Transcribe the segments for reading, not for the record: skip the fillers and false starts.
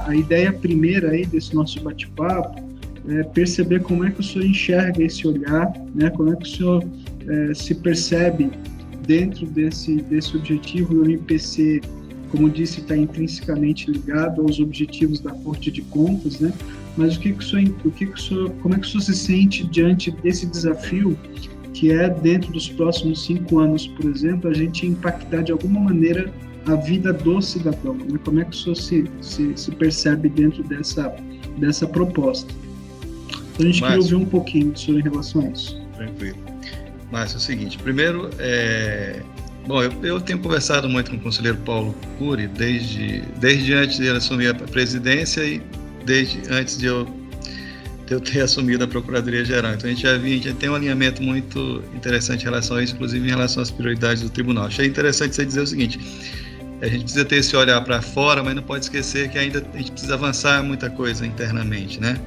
a ideia primeira aí desse nosso bate-papo é perceber como é que o senhor enxerga esse olhar, né? Como é que o senhor se percebe dentro desse objetivo. E o IPC, como disse, está intrinsecamente ligado aos objetivos da Corte de Contas, né? Mas como é que o senhor se sente diante desse desafio, que é, dentro dos próximos 5 anos, por exemplo, a gente impactar de alguma maneira a vida do cidadão, né? Como é que o senhor se percebe dentro dessa proposta? Então, a gente queria ouvir um pouquinho do senhor em relação a isso. Tranquilo. Márcio, é o seguinte, primeiro, bom, eu tenho conversado muito com o conselheiro Paulo Cury desde antes de ele assumir a presidência e desde antes de eu ter assumido a Procuradoria-Geral. Então, a gente tem um alinhamento muito interessante em relação a isso, inclusive em relação às prioridades do tribunal. Achei interessante você dizer o seguinte: a gente precisa ter esse olhar para fora, mas não pode esquecer que ainda a gente precisa avançar muita coisa internamente, né?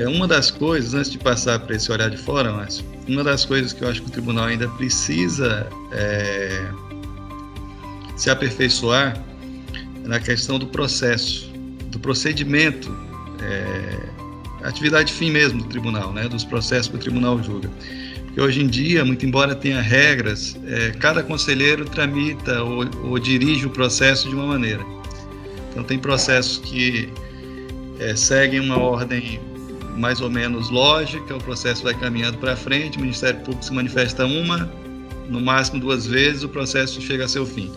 Uma das coisas, antes de passar para esse olhar de fora, Márcio, uma das coisas que eu acho que o tribunal ainda precisa se aperfeiçoar é na questão do processo, do procedimento, atividade fim mesmo do tribunal, né, dos processos que o tribunal julga. Porque hoje em dia, muito embora tenha regras, cada conselheiro tramita ou dirige o processo de uma maneira. Então, tem processos que seguem uma ordem mais ou menos lógica, o processo vai caminhando para frente, o Ministério Público se manifesta no máximo 2 vezes, o processo chega a seu fim.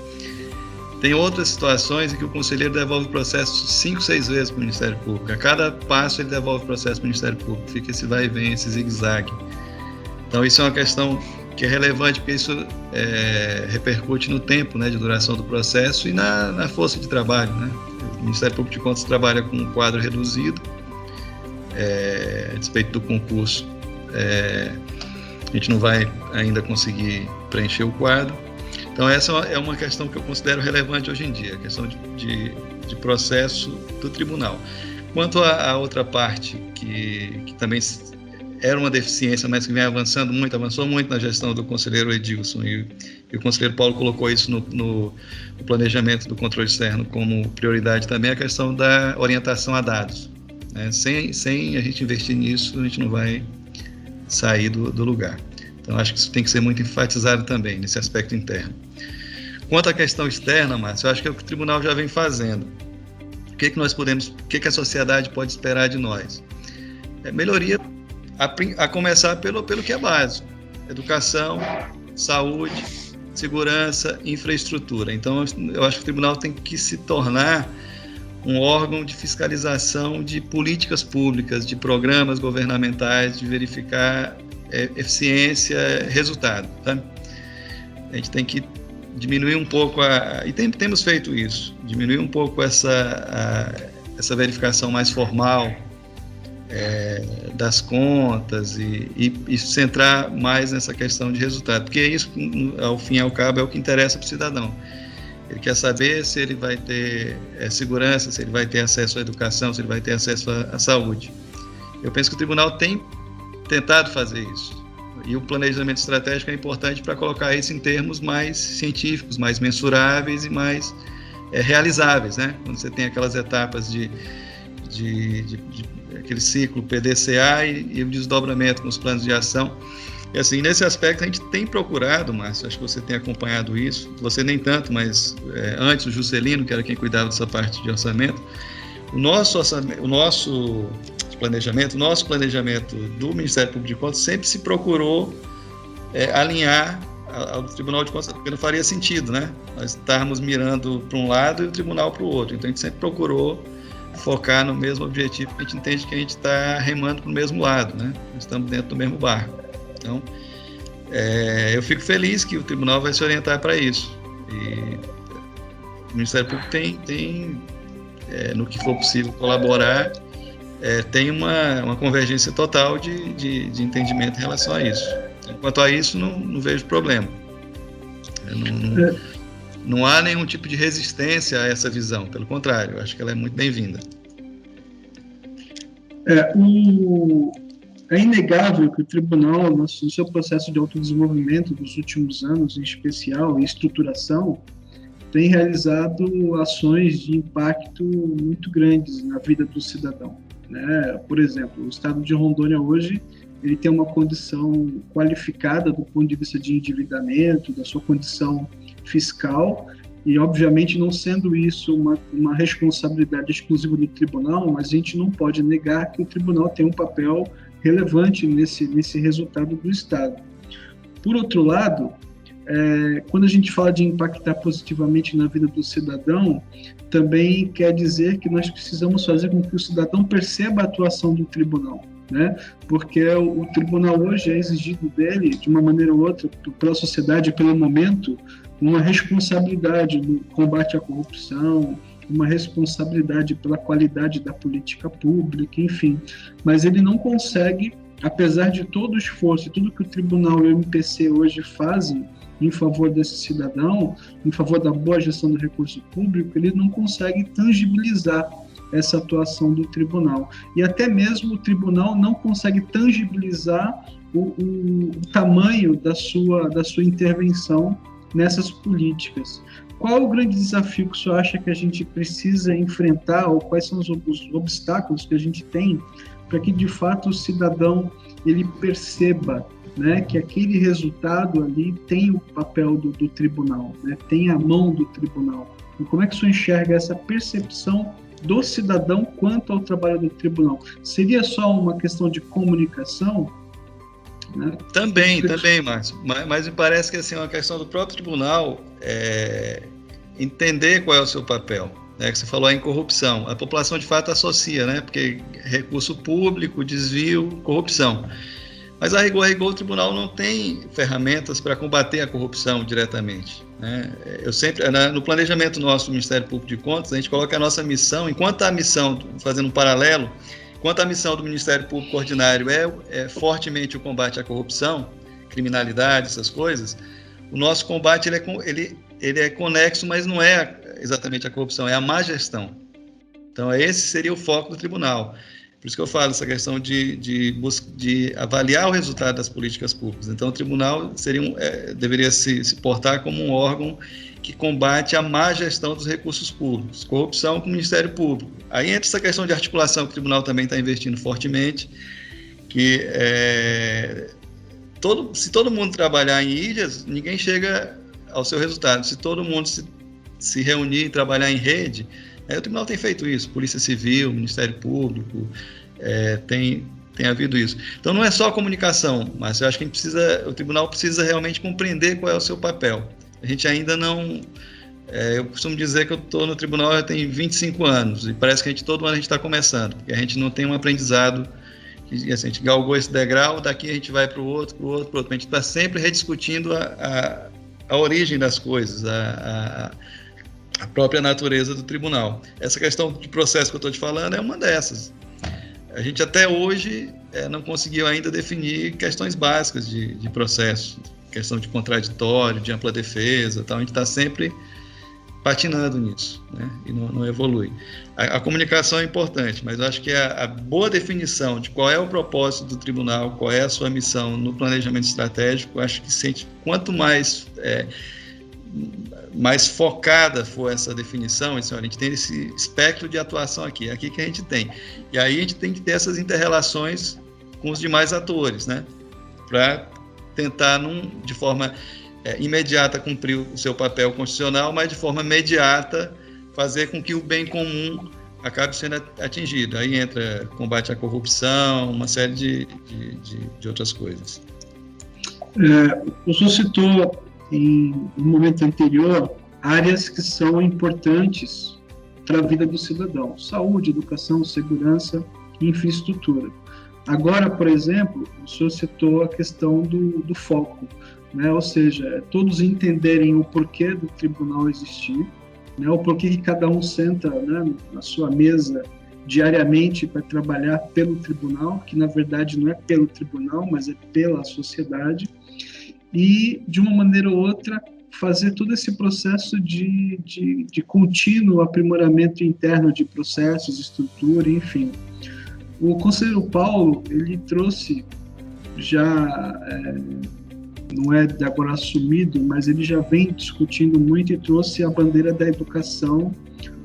Tem outras situações em que o conselheiro devolve o processo 5, 6 vezes para o Ministério Público. A cada passo ele devolve o processo para o Ministério Público, fica esse vai e vem, esse zigue-zague. Então, isso é uma questão que é relevante, porque isso repercute no tempo, né, de duração do processo e na força de trabalho, né? O Ministério Público de Contas trabalha com um quadro reduzido, a despeito do concurso, a gente não vai ainda conseguir preencher o quadro. Então, essa é uma questão que eu considero relevante hoje em dia, a questão de processo do tribunal. Quanto à outra parte, que também era uma deficiência, mas que vem avançou muito na gestão do conselheiro Edilson, e o conselheiro Paulo colocou isso no planejamento do controle externo como prioridade também, a questão da orientação a dados. Sem a gente investir nisso, a gente não vai sair do lugar. Então, acho que isso tem que ser muito enfatizado também, nesse aspecto interno. Quanto à questão externa, Márcio, eu acho que é o que o tribunal já vem fazendo. O que a sociedade pode esperar de nós? Melhoria, a começar pelo que é básico: educação, saúde, segurança, infraestrutura. Então, eu acho que o tribunal tem que se tornar um órgão de fiscalização de políticas públicas, de programas governamentais, de verificar eficiência, resultado. Tá? A gente tem que diminuir um pouco e temos feito isso, diminuir um pouco essa verificação mais formal das contas e centrar mais nessa questão de resultado, porque isso, ao fim e ao cabo, é o que interessa para o cidadão. Ele quer saber se ele vai ter segurança, se ele vai ter acesso à educação, se ele vai ter acesso à saúde. Eu penso que o tribunal tem tentado fazer isso. E o planejamento estratégico é importante para colocar isso em termos mais científicos, mais mensuráveis e mais realizáveis, né? Quando você tem aquelas etapas de aquele ciclo PDCA e o desdobramento com os planos de ação. E assim, nesse aspecto a gente tem procurado, Márcio, acho que você tem acompanhado isso, você nem tanto, mas antes o Juscelino, que era quem cuidava dessa parte de orçamento, o nosso planejamento do Ministério Público de Contas sempre se procurou alinhar ao Tribunal de Contas, porque não faria sentido, né? Nós estarmos mirando para um lado e o tribunal para o outro. Então a gente sempre procurou focar no mesmo objetivo, porque a gente entende que a gente está remando para o mesmo lado, né? Nós estamos dentro do mesmo barco. Então, eu fico feliz que o tribunal vai se orientar para isso. E o Ministério Público tem no que for possível, colaborar. Tem uma convergência total de entendimento em relação a isso. Quanto a isso, não vejo problema. Não há nenhum tipo de resistência a essa visão, pelo contrário, eu acho que ela é muito bem-vinda. É inegável que o tribunal, no seu processo de autodesenvolvimento dos últimos anos, em especial, e estruturação, tem realizado ações de impacto muito grandes na vida do cidadão, né? Por exemplo, o estado de Rondônia hoje ele tem uma condição qualificada do ponto de vista de endividamento, da sua condição fiscal, e obviamente não sendo isso uma responsabilidade exclusiva do tribunal, mas a gente não pode negar que o tribunal tem um papel relevante nesse resultado do Estado. Por outro lado, quando a gente fala de impactar positivamente na vida do cidadão, também quer dizer que nós precisamos fazer com que o cidadão perceba a atuação do tribunal, né? Porque o tribunal hoje é exigido dele, de uma maneira ou outra, pela sociedade, pelo momento, uma responsabilidade no combate à corrupção, uma responsabilidade pela qualidade da política pública, enfim. Mas ele não consegue, apesar de todo o esforço e tudo que o tribunal e o MPC hoje fazem em favor desse cidadão, em favor da boa gestão do recurso público, ele não consegue tangibilizar essa atuação do tribunal. E até mesmo o tribunal não consegue tangibilizar o tamanho da sua intervenção nessas políticas. Qual é o grande desafio que o senhor acha que a gente precisa enfrentar, ou quais são os obstáculos que a gente tem para que, de fato, o cidadão ele perceba, né, que aquele resultado ali tem o papel do tribunal, né, tem a mão do tribunal? E como é que o senhor enxerga essa percepção do cidadão quanto ao trabalho do tribunal? Seria só uma questão de comunicação? Né? Também, Márcio. Mas me parece que assim, é uma questão do próprio tribunal entender qual é o seu papel. Né? Que você falou em corrupção. A população, de fato, associa, né? Porque recurso público, desvio, corrupção. Mas, a rigor, o tribunal não tem ferramentas para combater a corrupção diretamente. Né? Eu sempre, no planejamento nosso do Ministério Público de Contas, a gente coloca a nossa missão, enquanto a missão, fazendo um paralelo, enquanto a missão do Ministério Público Ordinário é fortemente o combate à corrupção, criminalidade, essas coisas, o nosso combate ele é conexo, mas não é exatamente a corrupção, é a má gestão. Então, esse seria o foco do tribunal. Por isso que eu falo essa questão de avaliar o resultado das políticas públicas. Então, o tribunal deveria se portar como um órgão que combate a má gestão dos recursos públicos, corrupção com o Ministério Público. Aí entra essa questão de articulação que o tribunal também está investindo fortemente, que se todo mundo trabalhar em ilhas, ninguém chega ao seu resultado. Se todo mundo se reunir e trabalhar em rede, o tribunal tem feito isso, Polícia Civil, Ministério Público, tem havido isso. Então não é só a comunicação, mas eu acho que o tribunal precisa realmente compreender qual é o seu papel. A gente ainda não... eu costumo dizer que eu estou no tribunal já tem 25 anos, e parece que todo ano a gente está começando, porque a gente não tem um aprendizado, que assim, a gente galgou esse degrau, daqui a gente vai para o outro, a gente está sempre rediscutindo a origem das coisas, a própria natureza do tribunal. Essa questão de processo que eu estou te falando é uma dessas. A gente até hoje não conseguiu ainda definir questões básicas de processo, questão de contraditório, de ampla defesa, tal. A gente está sempre patinando nisso, né? E não evolui. A comunicação é importante, mas eu acho que a boa definição de qual é o propósito do tribunal, qual é a sua missão no planejamento estratégico, eu acho que quanto mais focada for essa definição, assim, a gente tem esse espectro de atuação aqui que a gente tem. E aí a gente tem que ter essas inter-relações com os demais atores, né? Para tentar, de forma imediata, cumprir o seu papel constitucional, mas de forma imediata fazer com que o bem comum acabe sendo atingido. Aí entra combate à corrupção, uma série de outras coisas. O senhor citou no momento anterior áreas que são importantes para a vida do cidadão: saúde, educação, segurança e infraestrutura. Agora, por exemplo, o senhor citou a questão do foco, né? Ou seja, todos entenderem o porquê do tribunal existir, né? O porquê que cada um senta, né, na sua mesa diariamente para trabalhar pelo tribunal, que na verdade não é pelo tribunal, mas é pela sociedade, e de uma maneira ou outra fazer todo esse processo de contínuo aprimoramento interno de processos, estrutura, enfim. O conselheiro Paulo, ele trouxe já não é de agora assumido, mas ele já vem discutindo muito e trouxe a bandeira da educação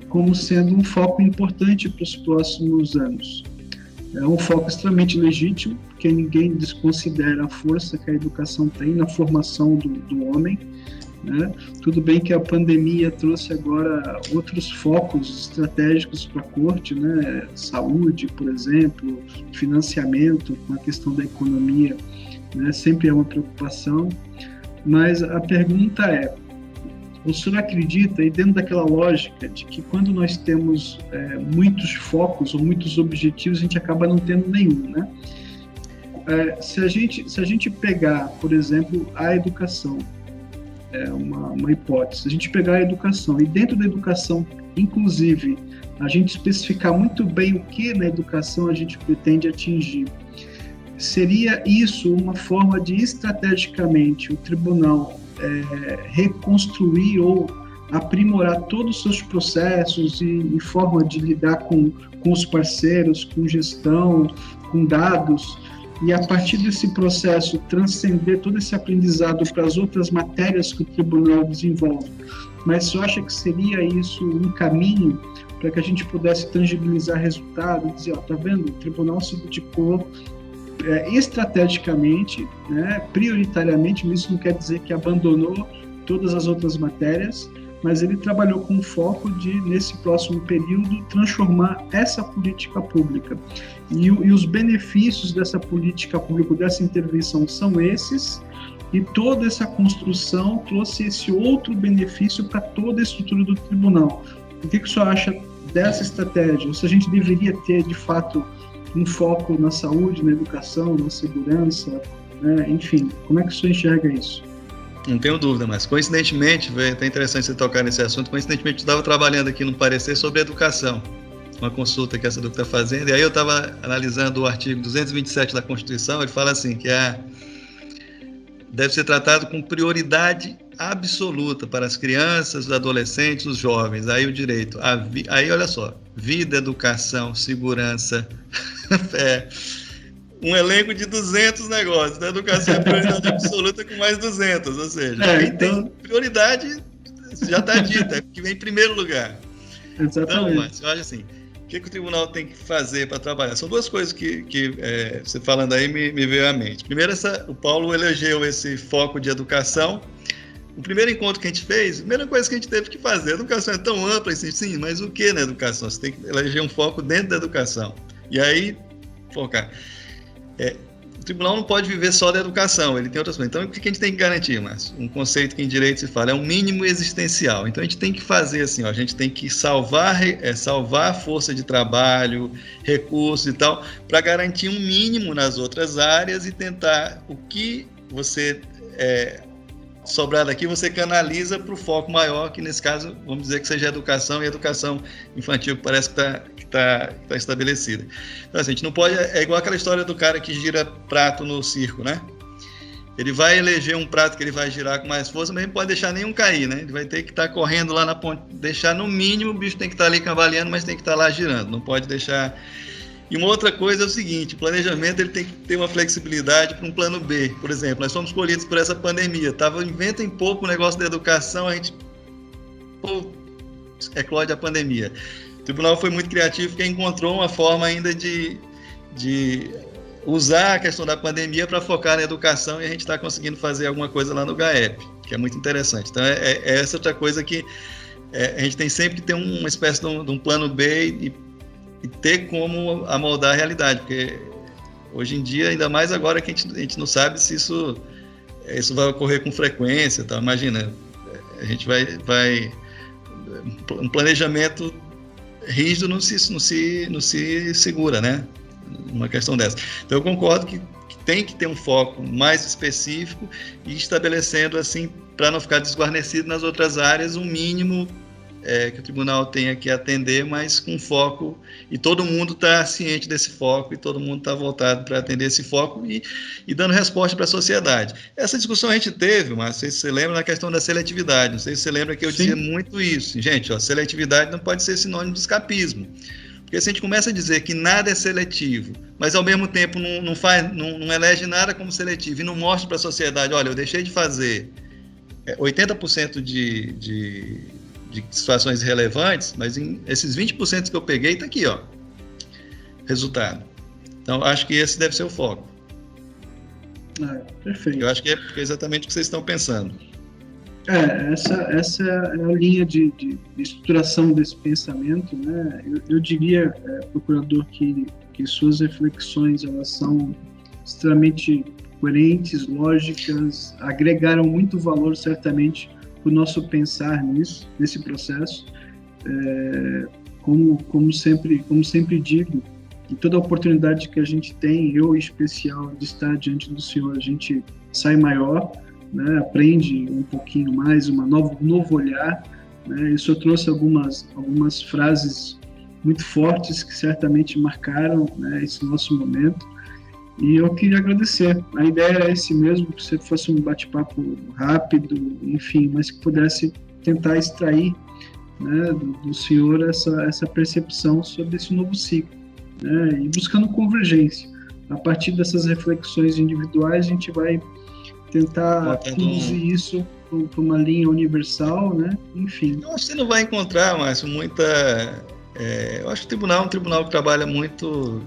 como sendo um foco importante para os próximos anos. É um foco extremamente legítimo, porque ninguém desconsidera a força que a educação tem na formação do homem, né? Tudo bem que a pandemia trouxe agora outros focos estratégicos para a corte, né? Saúde, por exemplo, financiamento, com a questão da economia, né? Sempre é uma preocupação, mas a pergunta é: o senhor acredita, e dentro daquela lógica de que quando nós temos muitos focos ou muitos objetivos, a gente acaba não tendo nenhum, né? Se a gente pegar, por exemplo, a educação, uma hipótese, se a gente pegar a educação e dentro da educação, inclusive, a gente especificar muito bem o que na educação a gente pretende atingir, seria isso uma forma de, estrategicamente, o tribunal reconstruir ou aprimorar todos os seus processos e forma de lidar com os parceiros, com gestão, com dados, e a partir desse processo transcender todo esse aprendizado para as outras matérias que o tribunal desenvolve. Mas você acha que seria isso um caminho para que a gente pudesse tangibilizar resultado e dizer, tá vendo, o tribunal se dedicou estrategicamente, né, prioritariamente, mas isso não quer dizer que abandonou todas as outras matérias, mas ele trabalhou com foco de, nesse próximo período, transformar essa política pública. E os benefícios dessa política pública, dessa intervenção, são esses, e toda essa construção trouxe esse outro benefício para toda a estrutura do tribunal. O que o senhor acha dessa estratégia? Ou se a gente deveria ter, de fato, um foco na saúde, na educação, na segurança, né? Enfim, como é que o senhor enxerga isso? Não tenho dúvida, mas coincidentemente, é até interessante você tocar nesse assunto, coincidentemente eu estava trabalhando aqui num parecer sobre educação, uma consulta que essa doutora está fazendo, e aí eu estava analisando o artigo 227 da Constituição, ele fala assim, que deve ser tratado com prioridade absoluta para as crianças, os adolescentes, os jovens, aí o direito, aí olha só, vida, educação, segurança, um elenco de 200 negócios, da educação é prioridade absoluta com mais 200, ou seja, quem tem prioridade já está dita, que vem em primeiro lugar. Exatamente. Então, mas eu acho assim, o que o tribunal tem que fazer para trabalhar? São duas coisas que você falando aí me veio à mente. Primeiro, o Paulo elegeu esse foco de educação. O primeiro encontro que a gente fez, a primeira coisa que a gente teve que fazer, a educação é tão ampla, assim, sim, mas o que na educação? Você tem que eleger um foco dentro da educação. E aí, focar. O tribunal não pode viver só da educação, ele tem outras coisas. Então, o que a gente tem que garantir, Márcio? Um conceito que em direito se fala, é um mínimo existencial. Então, a gente tem que fazer assim, a gente tem que salvar a força de trabalho, recursos e tal, para garantir um mínimo nas outras áreas e tentar o que você sobrar daqui, você canaliza para o foco maior, que nesse caso, vamos dizer que seja educação e educação infantil, que parece que está estabelecida. Então, assim, a gente não pode... É igual aquela história do cara que gira prato no circo, né? Ele vai eleger um prato que ele vai girar com mais força, mas ele não pode deixar nenhum cair, né? Ele vai ter que estar correndo lá na ponte, deixar no mínimo, o bicho tem que estar ali cavaleando, mas tem que estar lá girando, não pode deixar... E uma outra coisa é o seguinte, o planejamento ele tem que ter uma flexibilidade para um plano B. Por exemplo, nós fomos escolhidos por essa pandemia, inventa em pouco o negócio da educação, a gente eclode a pandemia. O tribunal foi muito criativo porque encontrou uma forma ainda de usar a questão da pandemia para focar na educação, e a gente está conseguindo fazer alguma coisa lá no GAEP, que é muito interessante. Então, essa outra coisa que a gente tem sempre que ter uma espécie de um plano B e ter como amoldar a realidade, porque hoje em dia, ainda mais agora que a gente não sabe se isso vai ocorrer com frequência, tá? Imagina, a gente vai um planejamento rígido não se segura, né? Uma questão dessa. Então eu concordo que tem que ter um foco mais específico e estabelecendo assim, para não ficar desguarnecido nas outras áreas, um mínimo que o tribunal tenha que atender, mas com foco, e todo mundo está ciente desse foco, e todo mundo está voltado para atender esse foco e dando resposta para a sociedade. Essa discussão a gente teve, mas não sei se você lembra, na questão da seletividade, não sei se você lembra que eu dizia muito isso. Gente, seletividade não pode ser sinônimo de escapismo. O Porque se a gente começa a dizer que nada é seletivo, mas ao mesmo tempo não elege nada como seletivo e não mostra para a sociedade, olha, eu deixei de fazer 80% de situações relevantes, mas esses 20% que eu peguei está aqui, ó, resultado. Então, acho que esse deve ser o foco. Perfeito. Eu acho que é exatamente o que vocês estão pensando. Essa é a linha de estruturação desse pensamento, né? Eu diria, procurador, que suas reflexões, elas são extremamente coerentes, lógicas, agregaram muito valor, certamente, para o nosso pensar nesse processo. Como sempre digo, em toda oportunidade que a gente tem, eu em especial, de estar diante do Senhor, a gente sai maior, né, aprende um pouquinho mais, um novo olhar, né? Isso eu trouxe algumas frases muito fortes que certamente marcaram, né, esse nosso momento, e eu queria agradecer. A ideia era esse mesmo, que você fosse um bate-papo rápido, enfim, mas que pudesse tentar extrair, né, do senhor essa percepção sobre esse novo ciclo, né, e buscando convergência. A partir dessas reflexões individuais, a gente vai tentar conduzir isso para uma linha universal, né? Enfim. Eu acho que você não vai encontrar, Márcio, muita... eu acho que o tribunal é um tribunal que trabalha muito...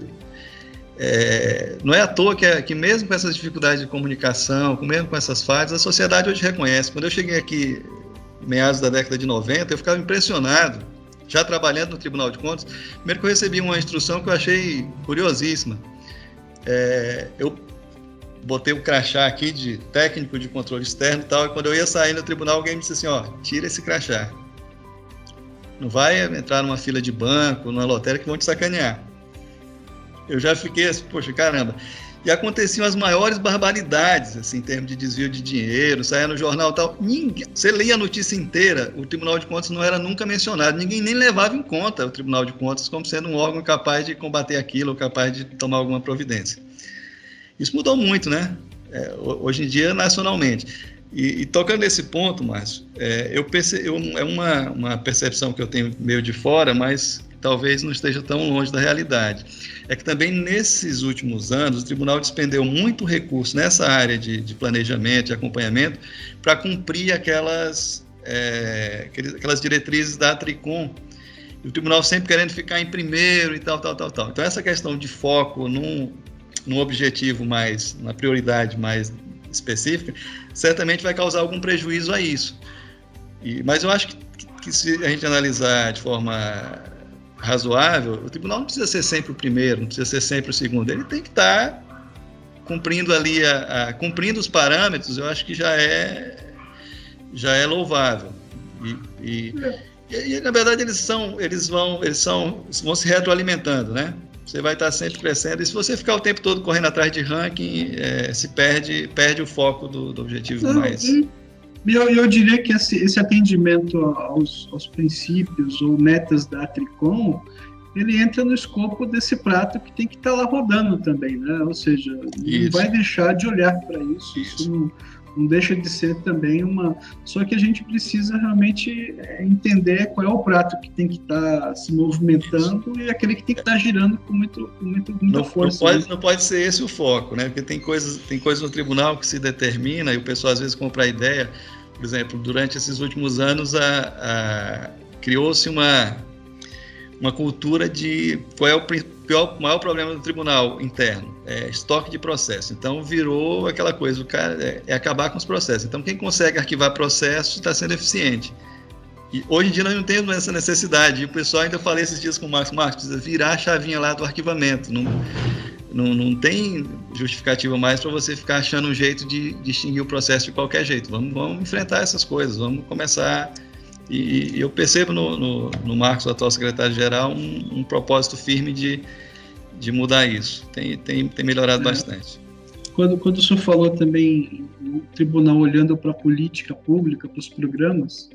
não é à toa que mesmo com essas dificuldades de comunicação, mesmo com essas falhas, a sociedade hoje reconhece. Quando eu cheguei aqui, meados da década de 90, eu ficava impressionado, já trabalhando no Tribunal de Contas. Primeiro que eu recebi uma instrução que eu achei curiosíssima. Eu botei o crachá aqui de técnico de controle externo e tal, e quando eu ia sair no tribunal, alguém me disse assim, ó, tira esse crachá. Não vai entrar numa fila de banco, numa lotérica, que vão te sacanear. Eu já fiquei assim, poxa, caramba. E aconteciam as maiores barbaridades, assim, em termos de desvio de dinheiro, saía no jornal e tal. Você lia a notícia inteira, o Tribunal de Contas não era nunca mencionado, ninguém nem levava em conta o Tribunal de Contas como sendo um órgão capaz de combater aquilo, ou capaz de tomar alguma providência. Isso mudou muito, né? Hoje em dia, nacionalmente. E tocando nesse ponto, Márcio, é uma percepção que eu tenho meio de fora, mas talvez não esteja tão longe da realidade. É que também nesses últimos anos, o tribunal despendeu muito recurso nessa área de planejamento, de acompanhamento, para cumprir aquelas diretrizes da Tricom. E o tribunal sempre querendo ficar em primeiro e tal. Então, essa questão de foco num objetivo mais, na prioridade mais específica, certamente vai causar algum prejuízo a isso. Mas eu acho que se a gente analisar de forma razoável, o tribunal não precisa ser sempre o primeiro, não precisa ser sempre o segundo, ele tem que estar cumprindo ali, cumprindo os parâmetros, eu acho que já é louvável. E na verdade eles vão se retroalimentando, né? Você vai estar sempre crescendo, e se você ficar o tempo todo correndo atrás de ranking, se perde o foco do objetivo mais... Eu diria que esse atendimento aos princípios ou metas da Tricom, ele entra no escopo desse prato que tem que estar lá rodando também, né? Ou seja, não vai deixar de olhar para isso. Isso não deixa de ser também uma... Só que a gente precisa realmente entender qual é o prato que tem que estar se movimentando e aquele que tem que estar girando com muita força. Não pode ser esse o foco, né? Porque tem coisas no tribunal que se determina e o pessoal às vezes compra a ideia. Por exemplo, durante esses últimos anos criou-se uma cultura de qual é o maior problema do tribunal interno, estoque de processo. Então virou aquela coisa, o cara acabar com os processos. Então quem consegue arquivar processos está sendo eficiente. E hoje em dia nós não temos essa necessidade. E o pessoal, ainda falei esses dias com o Marcos, precisa virar a chavinha lá do arquivamento. Não tem justificativa mais para você ficar achando um jeito de distinguir o processo de qualquer jeito. Vamos enfrentar essas coisas, vamos começar... E eu percebo no Marcos, o atual secretário-geral, um propósito firme de mudar isso. Tem melhorado bastante. Quando o senhor falou também no tribunal olhando para a política pública, para os programas,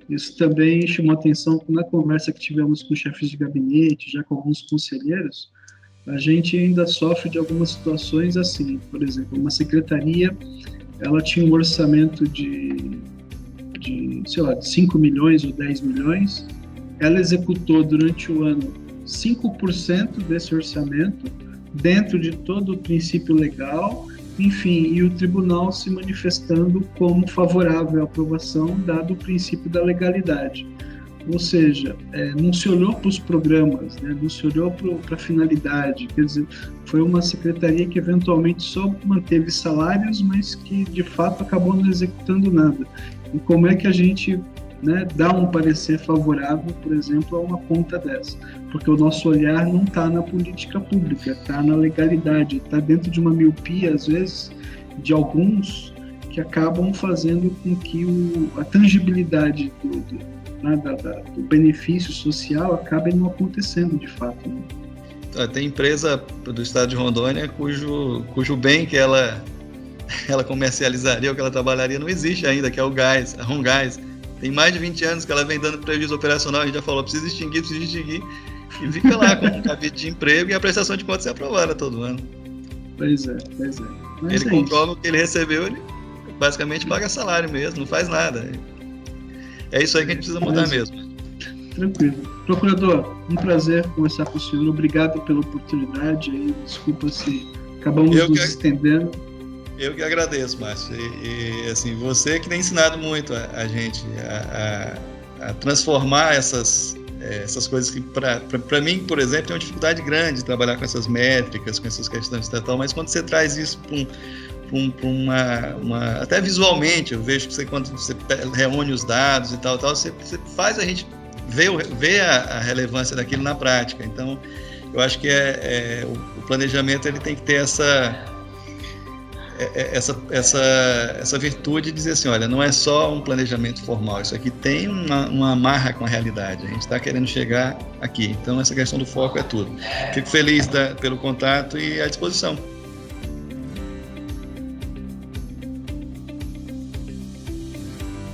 isso também chamou atenção na conversa que tivemos com chefes de gabinete, já com alguns conselheiros. A gente ainda sofre de algumas situações assim. Por exemplo, uma secretaria, ela tinha um orçamento de 5 milhões ou 10 milhões, ela executou durante o ano 5% desse orçamento dentro de todo o princípio legal, enfim, e o tribunal se manifestando como favorável à aprovação, dado o princípio da legalidade. Ou seja, não se olhou para os programas, né? Não se olhou para a finalidade, quer dizer, foi uma secretaria que eventualmente só manteve salários, mas que de fato acabou não executando nada. E como é que a gente, né, dá um parecer favorável, por exemplo, a uma conta dessa? Porque o nosso olhar não está na política pública, está na legalidade, está dentro de uma miopia, às vezes, de alguns que acabam fazendo com que a tangibilidade do benefício social acabe não acontecendo de fato, né? Tem empresa do estado de Rondônia cujo bem que ela comercializaria ou que ela trabalharia não existe ainda, que é o gás, a Romgás. Tem mais de 20 anos que ela vem dando prejuízo operacional, a gente já falou, precisa extinguir, e fica lá com um cabide de emprego e a prestação de contas é aprovada todo ano. Pois é. Mas ele comprova o que ele recebeu, ele basicamente paga salário mesmo, não faz nada. É isso aí que a gente precisa mudar mesmo. Tranquilo. Procurador, um prazer conversar com o senhor. Obrigado pela oportunidade. Desculpa se acabamos nos estendendo. Eu que agradeço, Márcio. E assim, você que tem ensinado muito a gente a transformar essas coisas que, para mim, por exemplo, tem uma dificuldade grande de trabalhar com essas métricas, com essas questões de tal, mas quando você traz isso para uma até visualmente, eu vejo que você, quando você reúne os dados e tal, você faz a gente ver a relevância daquilo na prática. Então, eu acho que o planejamento ele tem que ter essa virtude de dizer assim, olha, não é só um planejamento formal, isso aqui tem uma amarra com a realidade, a gente está querendo chegar aqui. Então, essa questão do foco é tudo. Fico feliz pelo contato e à disposição.